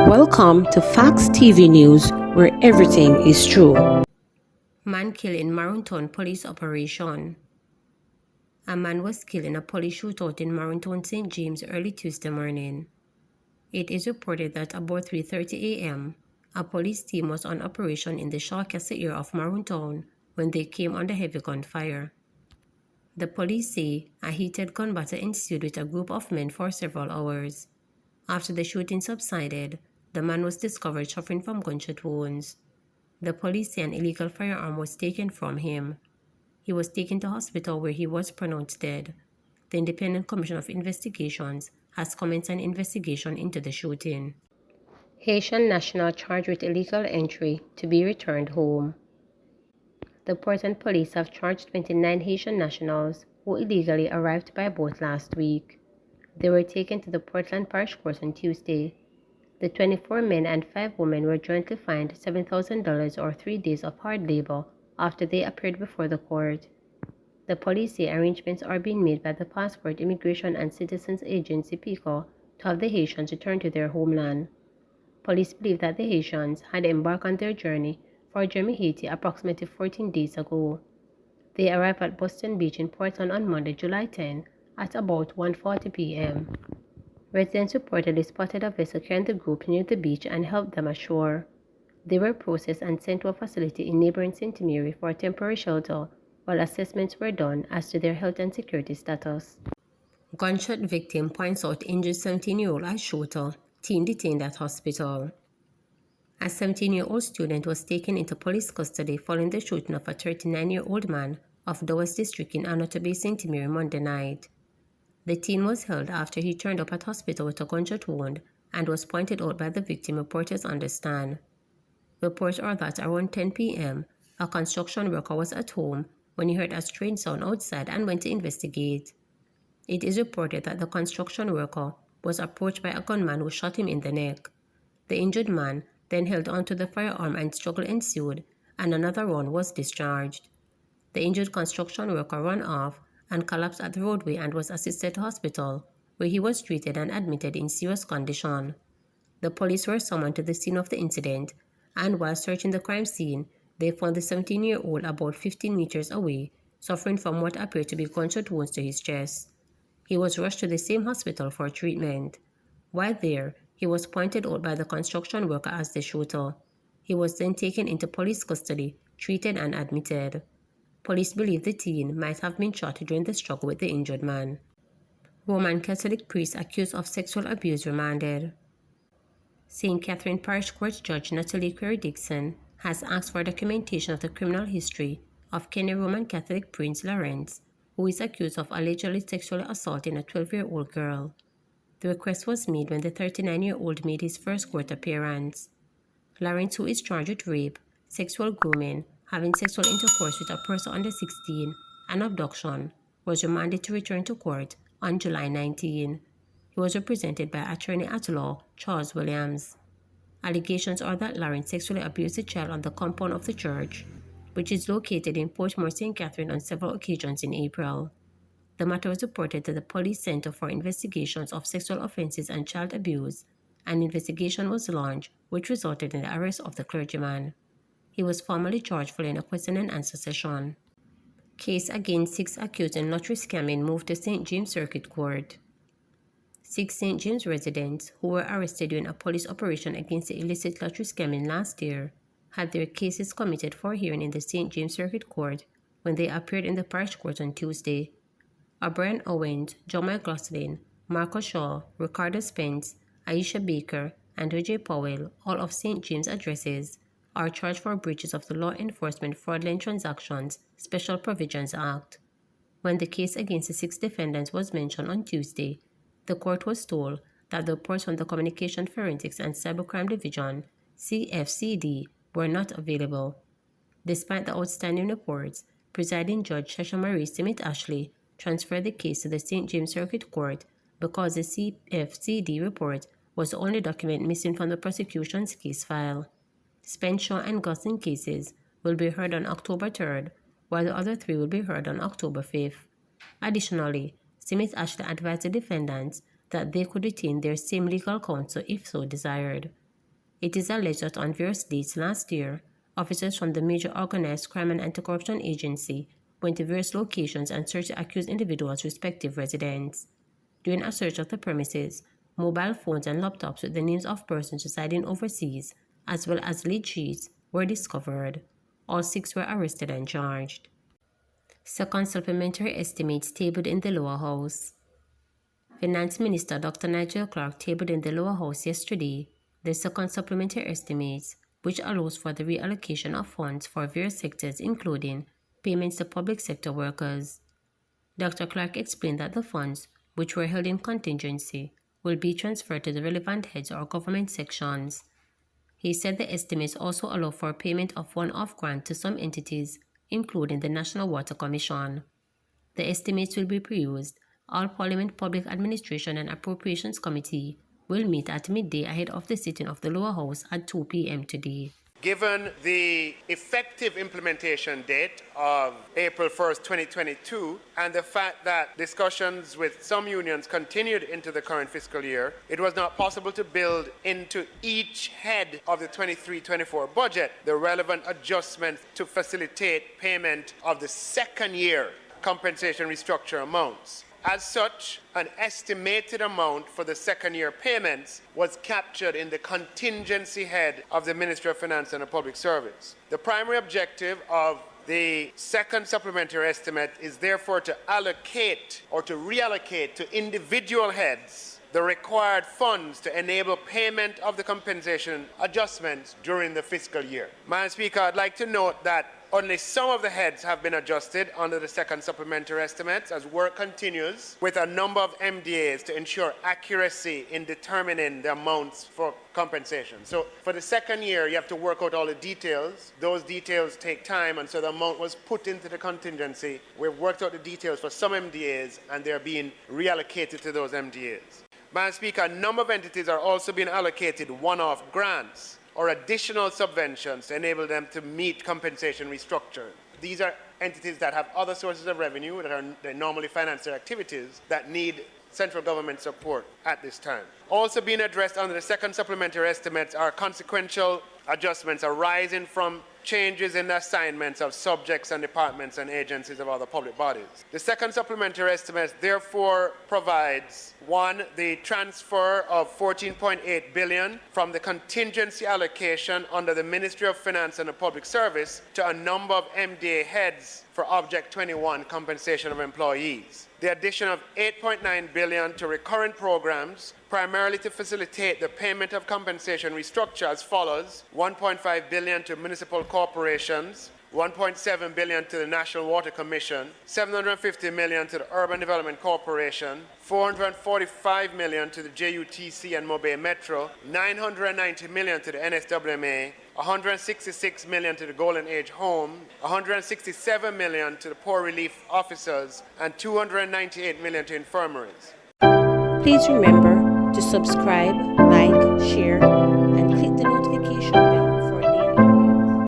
Welcome to Facts TV News, where everything is true. Man killed in Maroontown police operation. A man was killed in a police shootout in Maroontown, St. James early Tuesday morning. It is reported that about 3:30 a.m., a police team was on operation in the Shawcastle area of Maroontown when they came under heavy gunfire. The police say a heated gun battle ensued with a group of men for several hours. After the shooting subsided, the man was discovered suffering from gunshot wounds. The police say an illegal firearm was taken from him. He was taken to hospital where he was pronounced dead. The Independent Commission of Investigations has commenced an investigation into the shooting. Haitian national charged with illegal entry to be returned home. The Portland police have charged 29 Haitian nationals who illegally arrived by boat last week. They were taken to the Portland Parish Court on Tuesday. The 24 men and 5 women were jointly fined $7,000 or 3 days of hard labor after they appeared before the court. The police say arrangements are being made by the Passport, Immigration and Citizens Agency (PICO) to have the Haitians return to their homeland. Police believe that the Haitians had embarked on their journey for Germany, Haiti approximately 14 days ago. They arrived at Boston Beach in Portland on Monday, July 10 at about 1:40 p.m. Residents reportedly spotted a vessel carrying the group near the beach and helped them ashore. They were processed and sent to a facility in neighboring St. Mary for temporary shelter while assessments were done as to their health and security status. Gunshot victim points out injured 17-year-old as shooter, teen detained at hospital. A 17-year-old student was taken into police custody following the shooting of a 39-year-old man of Dowes District in Anoto Bay, St. Mary Monday night. The teen was held after he turned up at hospital with a gunshot wound and was pointed out by the victim, reporters understand. Reports are that around 10 p.m., a construction worker was at home when he heard a strange sound outside and went to investigate. It is reported that the construction worker was approached by a gunman who shot him in the neck. The injured man then held onto the firearm and struggle ensued, and another round was discharged. The injured construction worker ran off and collapsed at the roadway and was assisted to hospital, where he was treated and admitted in serious condition. The police were summoned to the scene of the incident, and while searching the crime scene, they found the 17-year-old about 15 meters away, suffering from what appeared to be gunshot wounds to his chest. He was rushed to the same hospital for treatment. While there, he was pointed out by the construction worker as the shooter. He was then taken into police custody, treated and admitted. Police believe the teen might have been shot during the struggle with the injured man. Roman Catholic priest accused of sexual abuse remanded. St. Catherine Parish Court Judge Natalie Query-Dixon has asked for documentation of the criminal history of Kenny Roman Catholic Prince Lawrence, who is accused of allegedly sexually assaulting a 12-year-old girl. The request was made when the 39-year-old made his first court appearance. Lawrence, who is charged with rape, sexual grooming, having sexual intercourse with a person under 16, and abduction, was remanded to return to court on July 19. He was represented by attorney at law Charles Williams. Allegations are that Lawrence sexually abused a child on the compound of the church, which is located in Portmore, St. Catherine, on several occasions in April. The matter was reported to the Police Center for Investigations of Sexual Offenses and Child Abuse. An investigation was launched, which resulted in the arrest of the clergyman. He was formally charged following a question and answer session. Case against 6 accused in lottery scamming moved to St. James Circuit Court. 6 St. James residents who were arrested during a police operation against the illicit lottery scamming last year had their cases committed for hearing in the St. James Circuit Court when they appeared in the parish court on Tuesday. O'Brien Owens, John McLaughlin, Marco Shaw, Ricardo Spence, Aisha Baker, and O.J. Powell, all of St. James addresses, are charged for breaches of the Law Enforcement Fraudulent Transactions Special Provisions Act. When the case against the 6 defendants was mentioned on Tuesday, the court was told that the reports from the Communication Forensics and Cybercrime Division, CFCD, were not available. Despite the outstanding reports, Presiding Judge Shasha Marie Smith Ashley transferred the case to the St. James Circuit Court because the CFCD report was the only document missing from the prosecution's case file. Spence and Gosling cases will be heard on October 3rd, while the other 3 will be heard on October 5th. Additionally, Smith Ashley advised the defendants that they could retain their same legal counsel if so desired. It is alleged that on various dates last year, officers from the Major Organized Crime and Anti-Corruption Agency went to various locations and searched the accused individuals' respective residence. During a search of the premises, mobile phones and laptops with the names of persons residing overseas, as well as lead sheets, were discovered. All 6 were arrested and charged. Second supplementary estimates tabled in the lower house. Finance Minister Dr. Nigel Clark tabled in the lower house yesterday the second supplementary estimates, which allows for the reallocation of funds for various sectors, including payments to public sector workers. Dr. Clark explained that the funds, which were held in contingency, will be transferred to the relevant heads or government sections. He said the estimates also allow for payment of one-off grant to some entities, including the National Water Commission. The estimates will be pre-used. All Parliament Public Administration and Appropriations Committee will meet at midday ahead of the sitting of the lower house at 2 p.m. today. Given the effective implementation date of April 1st, 2022, and the fact that discussions with some unions continued into the current fiscal year, it was not possible to build into each head of the 23-24 budget the relevant adjustments to facilitate payment of the second year compensation restructure amounts. As such, an estimated amount for the second year payments was captured in the contingency head of the Ministry of Finance and the Public Service. The primary objective of the second supplementary estimate is therefore to allocate or to reallocate to individual heads the required funds to enable payment of the compensation adjustments during the fiscal year. Madam Speaker, I'd like to note that only some of the heads have been adjusted under the second supplementary estimates as work continues with a number of MDAs to ensure accuracy in determining the amounts for compensation. So for the second year, you have to work out all the details. Those details take time, and so the amount was put into the contingency. We've worked out the details for some MDAs, and they're being reallocated to those MDAs. Madam Speaker, a number of entities are also being allocated one-off grants or additional subventions to enable them to meet compensation restructure. These are entities that have other sources of revenue that normally finance their activities that need central government support at this time. Also being addressed under the second supplementary estimates are consequential adjustments arising from changes in the assignments of subjects and departments and agencies of other public bodies. The second supplementary estimate therefore provides, 1, the transfer of $14.8 billion from the contingency allocation under the Ministry of Finance and the Public Service to a number of MDA heads for Object 21 compensation of employees. The addition of $8.9 billion to recurrent programs, primarily to facilitate the payment of compensation restructure as follows: $1.5 billion to municipal corporations, $1.7 billion to the National Water Commission, $750 million to the Urban Development Corporation, $445 million to the JUTC and Mobile Metro, $990 million to the NSWMA, $166 million to the Golden Age Home, $167 million to the Poor Relief Officers, and $298 million to infirmaries. Please remember to subscribe, like, share, and click the